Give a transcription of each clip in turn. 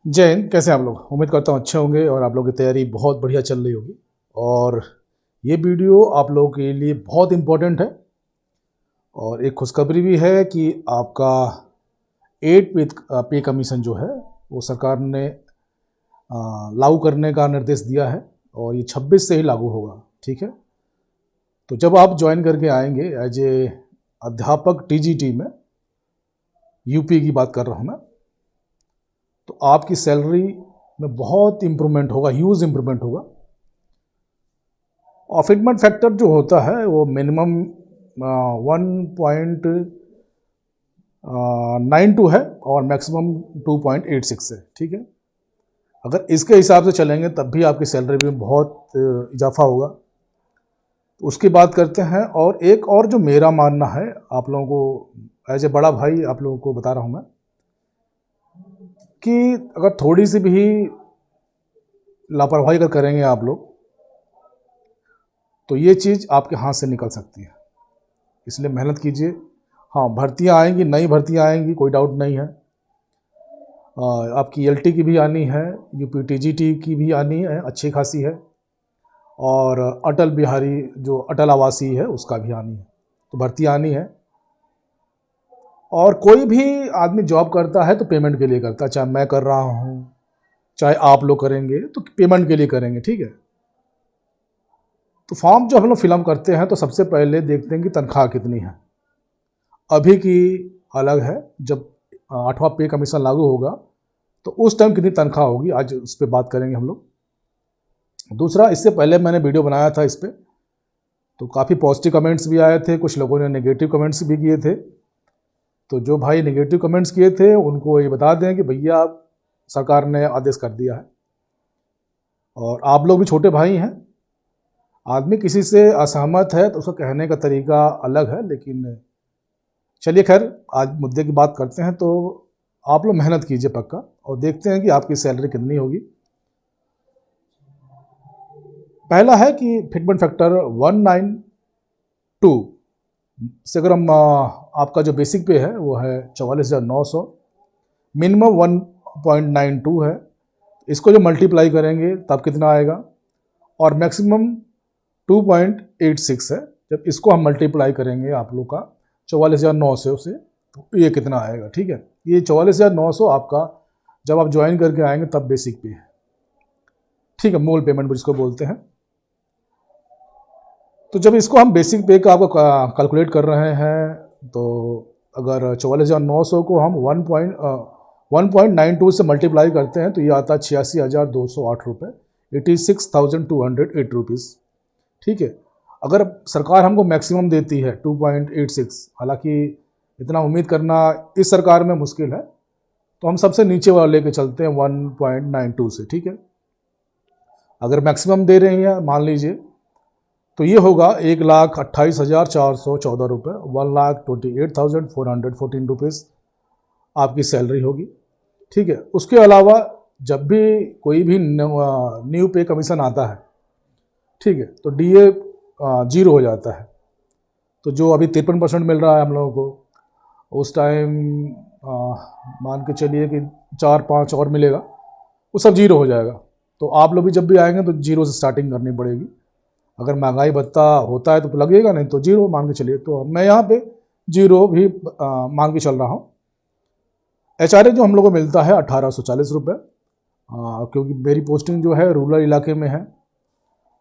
जय हिंद। कैसे हैं आप लोग? उम्मीद करता हूँ अच्छे होंगे और आप लोगों की तैयारी बहुत बढ़िया चल रही होगी। और ये वीडियो आप लोगों के लिए बहुत इम्पोर्टेंट है और एक खुशखबरी भी है कि आपका 8 पे कमीशन जो है वो सरकार ने लागू करने का निर्देश दिया है और ये 26 से ही लागू होगा। ठीक है, तो जब आप ज्वाइन करके आएंगे एज ए अध्यापक टीजीटी में, यूपी की बात कर रहा हूँ मैं, तो आपकी सैलरी में बहुत इम्प्रूवमेंट होगा, ह्यूज इम्प्रूवमेंट होगा। और फिटमेंट फैक्टर जो होता है वो मिनिमम 1.92 है और मैक्सिमम 2.86 है। ठीक है, अगर इसके हिसाब से चलेंगे तब भी आपकी सैलरी में बहुत इजाफा होगा। तो उसकी बात करते हैं। और एक और जो मेरा मानना है, आप लोगों को एज ए बड़ा भाई आप लोगों को बता रहा हूँ मैं, कि अगर थोड़ी सी भी लापरवाही अगर करेंगे आप लोग तो ये चीज़ आपके हाथ से निकल सकती है। इसलिए मेहनत कीजिए। हाँ, भर्तियाँ आएंगी, नई भर्तियाँ आएंगी, कोई डाउट नहीं है। आपकी एलटी की भी आनी है, यूपी टीजीटी की भी आनी है, अच्छी खासी है। और अटल बिहारी जो अटल आवासीय है उसका भी आनी है। तो भर्तियाँ आनी है। और कोई भी आदमी जॉब करता है तो पेमेंट के लिए करता है, चाहे मैं कर रहा हूँ चाहे आप लोग करेंगे तो पेमेंट के लिए करेंगे। ठीक है, तो फॉर्म जो हम लोग फिलअप करते हैं तो सबसे पहले देखते हैं कि तनख्वाह कितनी है। अभी की अलग है, जब 8वां पे कमीशन लागू होगा तो उस टाइम कितनी तनख्वाह होगी, आज उस पर बात करेंगे हम लोग। दूसरा, इससे पहले मैंने वीडियो बनाया था इस पर, तो काफ़ी पॉजिटिव कमेंट्स भी आए थे, कुछ लोगों ने नेगेटिव कमेंट्स भी किए थे। तो जो भाई नेगेटिव कमेंट्स किए थे उनको ये बता दें कि भैया सरकार ने आदेश कर दिया है और आप लोग भी छोटे भाई हैं। आदमी किसी से असहमत है तो उसका कहने का तरीका अलग है, लेकिन चलिए खैर आज मुद्दे की बात करते हैं। तो आप लोग मेहनत कीजिए पक्का और देखते हैं कि आपकी सैलरी कितनी होगी। पहला है कि फिटमेंट फैक्टर 192 से अगर हम आपका जो बेसिक पे है वो है 44,900, मिनिमम 1.92 है। इसको जो मल्टीप्लाई करेंगे तब कितना आएगा, और मैक्सिमम 2.86 है। जब इसको हम मल्टीप्लाई करेंगे आप लोग का 44,900 से, तो ये कितना आएगा। ठीक है, ये 44,900 आपका जब आप ज्वाइन करके आएंगे तब बेसिक पे है। ठीक है, मूल पेमेंट जिसको बोलते हैं। तो जब इसको हम बेसिक पे का आपको कैलकुलेट कर रहे हैं तो अगर 44,900 को हम 1.92 से मल्टीप्लाई करते हैं तो ये आता है 86,208 रुपये, 86,208 रुपीज़। ठीक है, अगर सरकार हमको मैक्सिमम देती है 2.86, हालांकि इतना उम्मीद करना इस सरकार में मुश्किल है, तो हम सबसे नीचे वाला लेके चलते हैं 1.92 से। ठीक है, अगर मैक्सिमम दे रही हैं मान लीजिए तो ये होगा 1,28,414 रुपये, 1,28,414 रुपीज़ आपकी सैलरी होगी। ठीक है, उसके अलावा जब भी कोई भी न्यू पे कमीशन आता है, ठीक है, तो डीए 0 हो जाता है। तो जो अभी 53% मिल रहा है हम लोगों को, उस टाइम मान के चलिए कि 4-5 और मिलेगा, वो सब 0 हो जाएगा। तो आप लोग भी जब भी आएंगे तो 0 से स्टार्टिंग करनी पड़ेगी। अगर महंगाई भत्ता होता है तो लगेगा, नहीं तो 0 मान के चलिए। तो मैं यहाँ पे 0 भी मान के चल रहा हूँ। एचआरए जो हम लोग को मिलता है 1,840 रुपये, क्योंकि मेरी पोस्टिंग जो है रूरल इलाके में है।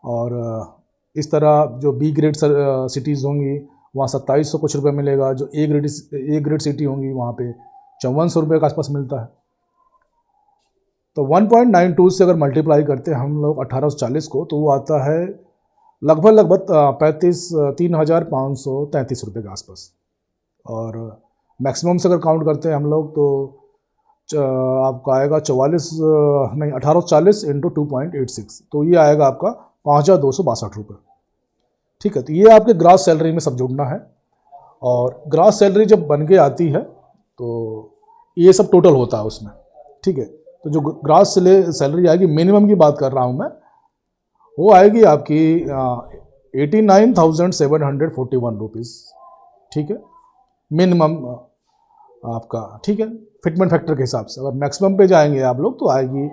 और इस तरह जो बी ग्रेड सिटीज़ होंगी वहाँ 2,700 कुछ रुपये मिलेगा। जो ए ग्रेड सिटी होंगी वहाँ पे 5,400 रुपये के आसपास मिलता है। तो 1.92 से अगर मल्टीप्लाई करते हैं हम लोग 1,840 को, तो वो आता है लगभग 3,533 रुपये के आसपास। और मैक्सिमम से अगर काउंट करते हैं हम लोग तो आपका आएगा 1,840 इंटू 2.86, तो ये आएगा आपका 5,262 रुपये। ठीक है, तो ये आपके ग्रास सैलरी में सब जुड़ना है। और ग्रास सैलरी जब बन के आती है तो ये सब टोटल होता है उसमें। ठीक है, तो जो ग्रास सैलरी आएगी, मिनिमम की बात कर रहा हूँ मैं, वो आएगी आपकी 89,741 रुपीज़। ठीक है, मिनिमम आपका, ठीक है, फिटमेंट फैक्टर के हिसाब से। अगर मैक्सिमम पे जाएंगे आप लोग तो आएगी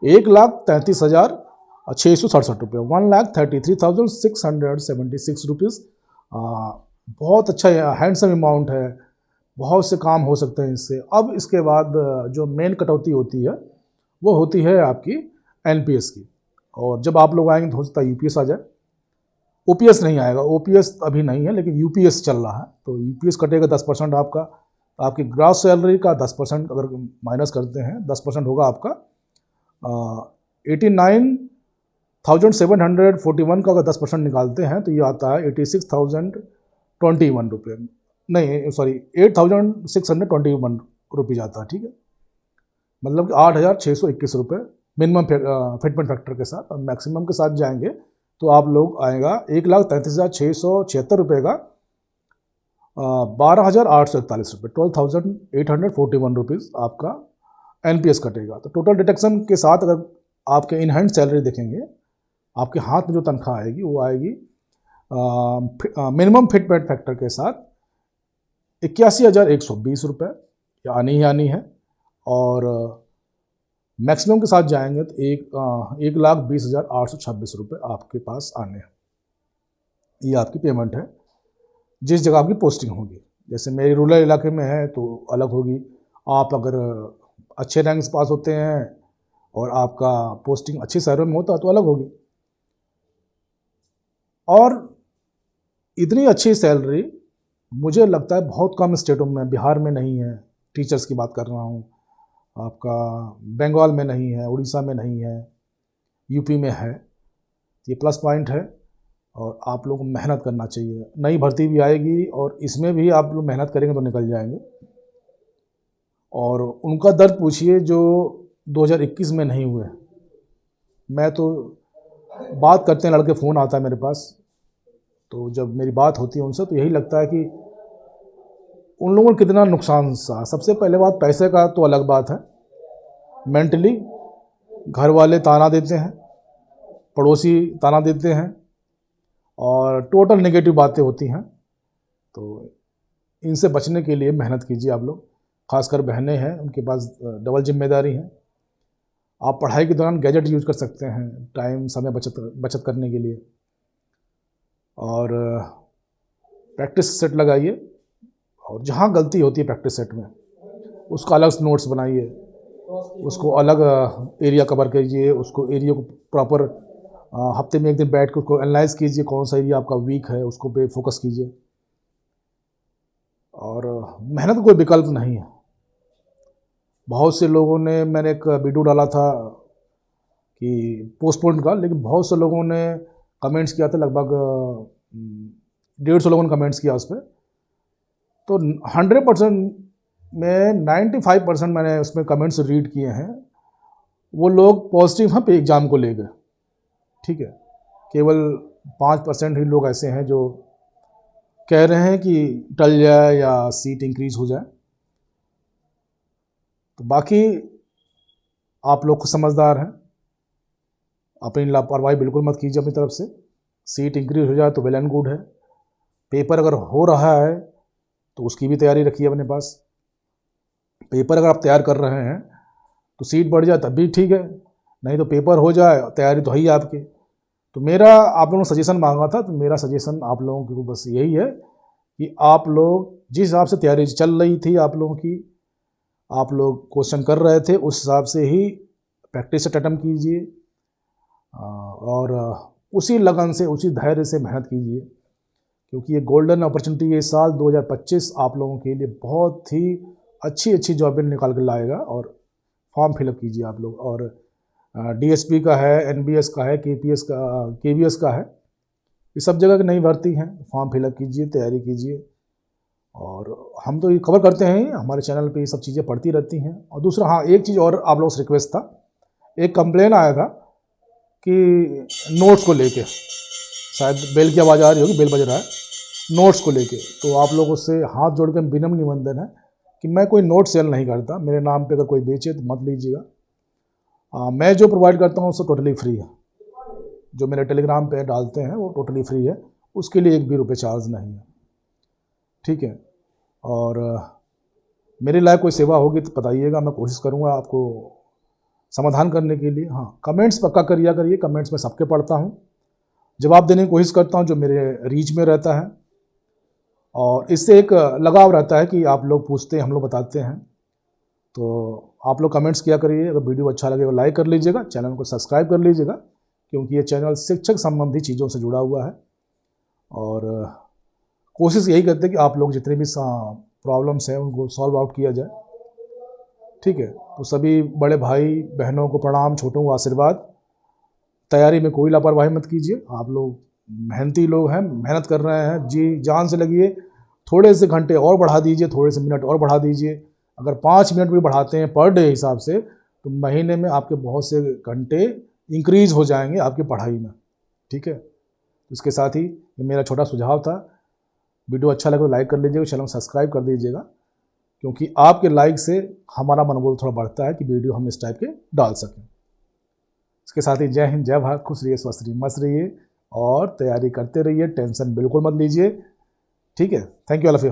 1,33,667 रुपये, 1,33,676 रुपीज़। बहुत अच्छा हैंडसम अमाउंट है, बहुत से काम हो सकते हैं इससे। अब इसके बाद जो मेन कटौती होती है वो होती है आपकी एनपीएस की, और जब आप लोग आएंगे तो हो सकता है यूपीएस आ जाए। ओपीएस नहीं आएगा, ओपीएस अभी नहीं है, लेकिन यूपीएस चल रहा है, तो यूपीएस कटेगा 10% आपका। आपकी ग्रॉस सैलरी का 10% अगर माइनस करते हैं, 10% होगा आपका 89,741 का। अगर 10% निकालते हैं तो ये आता है 86,021 रुपये, नहीं सॉरी 8,621 रुपीज़ आता है, ठीक है। मतलब कि 8,621 रुपये मिनिमम फिटमेंट फैक्टर के साथ। और मैक्सिमम के साथ जाएंगे तो आप लोग आएगा 1,33,676 रुपये का 12,841 रुपये, 12,841 रुपीज़ आपका एनपीएस कटेगा। तो टोटल डिडक्शन के साथ अगर आपके इन हैंड सैलरी देखेंगे, आपके हाथ में जो तनख्वाह आएगी वो आएगी मिनिमम फिटमेंट फैक्टर के साथ 81,120 रुपये आनी ही आनी है। और मैक्सिमम के साथ जाएंगे तो 1,20,826 रुपये आपके पास आने हैं। ये आपकी पेमेंट है जिस जगह आपकी पोस्टिंग होगी। जैसे मेरे रूरल इलाके में है तो अलग होगी, आप अगर अच्छे रैंक से पास होते हैं और आपका पोस्टिंग अच्छी शहरों में होता है तो अलग होगी। और इतनी अच्छी सैलरी मुझे लगता है बहुत कम स्टेटों में, बिहार में नहीं है, टीचर्स की बात कर रहा हूँ, आपका बंगाल में नहीं है, उड़ीसा में नहीं है, यूपी में है। ये प्लस पॉइंट है और आप लोगों को मेहनत करना चाहिए। नई भर्ती भी आएगी और इसमें भी आप लोग मेहनत करेंगे तो निकल जाएंगे। और उनका दर्द पूछिए जो 2021 में नहीं हुए। मैं तो बात करते हैं, लड़के फ़ोन आता है मेरे पास, तो जब मेरी बात होती है उनसे तो यही लगता है कि उन लोगों को कितना नुकसान सा। सबसे पहले बात पैसे का तो अलग बात है, मेंटली घर वाले ताना देते हैं, पड़ोसी ताना देते हैं और टोटल नेगेटिव बातें होती हैं। तो इनसे बचने के लिए मेहनत कीजिए आप लोग, खासकर बहनें हैं उनके पास डबल जिम्मेदारी है। आप पढ़ाई के दौरान गैजेट यूज कर सकते हैं टाइम समय बचत करने के लिए, और प्रैक्टिस सेट लगाइए, और जहाँ गलती होती है प्रैक्टिस सेट में उसका अलग नोट्स बनाइए, उसको अलग एरिया कवर कीजिए, उसको एरिया को प्रॉपर हफ्ते में एक दिन बैठ कर उसको एनालाइज कीजिए, कौन सा एरिया आपका वीक है उसको पे फोकस कीजिए। और मेहनत का कोई विकल्प नहीं है। बहुत से लोगों ने, मैंने एक वीडियो डाला था कि पोस्टपोन का, लेकिन बहुत से लोगों ने कमेंट्स किया था, लगभग 150 लोगों ने कमेंट्स किया उस पर। तो 100% में 95% मैंने उसमें कमेंट्स रीड किए हैं, वो लोग पॉजिटिव हैं पे एग्ज़ाम को लेकर, ठीक है। केवल 5% ही लोग ऐसे हैं जो कह रहे हैं कि टल जाए या सीट इंक्रीज हो जाए। तो बाकी आप लोग खुद समझदार हैं, अपनी लापरवाही बिल्कुल मत कीजिए अपनी तरफ से। सीट इंक्रीज हो जाए तो वेल एंड गुड है। पेपर अगर हो रहा है तो उसकी भी तैयारी रखिए अपने पास। पेपर अगर आप तैयार कर रहे हैं तो सीट बढ़ जाए तब भी ठीक है, नहीं तो पेपर हो जाए तैयारी तो है ही आपकी। तो मेरा आप लोगों ने सजेशन मांगा था, तो मेरा सजेशन आप लोगों को बस यही है कि आप लोग जिस हिसाब से तैयारी चल रही थी आप लोगों की, आप लोग क्वेश्चन कर रहे थे, उस हिसाब से ही प्रैक्टिस सेट अटेम्प्ट कीजिए और उसी लगन से, उसी धैर्य से मेहनत कीजिए, क्योंकि ये गोल्डन अपॉर्चुनिटी ये साल 2025 आप लोगों के लिए बहुत ही अच्छी अच्छी जॉबें निकाल कर लाएगा। और फॉर्म फिलअप कीजिए आप लोग। और डीएसपी का है, एनबीएस का है, केपीएस का, केवीएस का है, ये सब जगह की नई भर्ती हैं। फॉर्म फिलअप कीजिए, तैयारी कीजिए। और हम तो ये कवर करते हैं, हमारे चैनल पे ये सब चीज़ें पढ़ती रहती हैं। और दूसरा, हाँ, एक चीज़ और आप लोगों से रिक्वेस्ट था, एक कंप्लेन आया था कि नोट्स को लेके, शायद बेल की आवाज़ आ रही होगी, बेल बज रहा है, नोट्स को लेके। तो आप लोगों से हाथ जोड़ के विनम्र निवेदन है कि मैं कोई नोट सेल नहीं करता, मेरे नाम पे अगर कोई बेचे तो मत लीजिएगा। मैं जो प्रोवाइड करता हूँ उससे टोटली फ्री है, जो मेरे टेलीग्राम पे डालते हैं वो टोटली फ्री है, उसके लिए एक भी रुपये चार्ज नहीं है, ठीक है। और मेरे लायक कोई सेवा होगी तो बताइएगा, मैं कोशिश करूँगा आपको समाधान करने के लिए। हाँ, कमेंट्स पक्का करिए, कमेंट्स में सबके पढ़ता हूँ, जवाब देने की कोशिश करता हूँ जो मेरे रीच में रहता है, और इससे एक लगाव रहता है कि आप लोग पूछते हैं, हम लोग बताते हैं। तो आप लोग कमेंट्स किया करिए, अगर वीडियो अच्छा लगे तो लाइक कर लीजिएगा, चैनल को सब्सक्राइब कर लीजिएगा, क्योंकि ये चैनल शिक्षक संबंधी चीज़ों से जुड़ा हुआ है। और कोशिश यही करते हैं कि आप लोग जितने भी प्रॉब्लम्स हैं उनको सॉल्व आउट किया जाए, ठीक है। तो सभी बड़े भाई बहनों को प्रणाम, छोटों को आशीर्वाद। तैयारी में कोई लापरवाही मत कीजिए, आप लोग मेहनती लोग हैं, मेहनत कर रहे हैं, जी जान से लगिए। थोड़े से घंटे और बढ़ा दीजिए, थोड़े से मिनट और बढ़ा दीजिए। अगर 5 मिनट भी बढ़ाते हैं पर डे हिसाब से, तो महीने में आपके बहुत से घंटे इंक्रीज हो जाएंगे आपकी पढ़ाई में, ठीक है। इसके साथ ही ये मेरा छोटा सुझाव था। वीडियो अच्छा लगे तो लाइक कर लीजिएगा, चैनल सब्सक्राइब कर दीजिएगा, क्योंकि आपके लाइक से हमारा मनोबल थोड़ा बढ़ता है कि वीडियो हम इस टाइप के डाल सकें। इसके साथ ही जय हिंद, जय भारत, खुश रहिए, स्वस्थ रहिए, मस्त रहिए और तैयारी करते रहिए, टेंशन बिल्कुल मत लीजिए, ठीक है। Thank you all of you.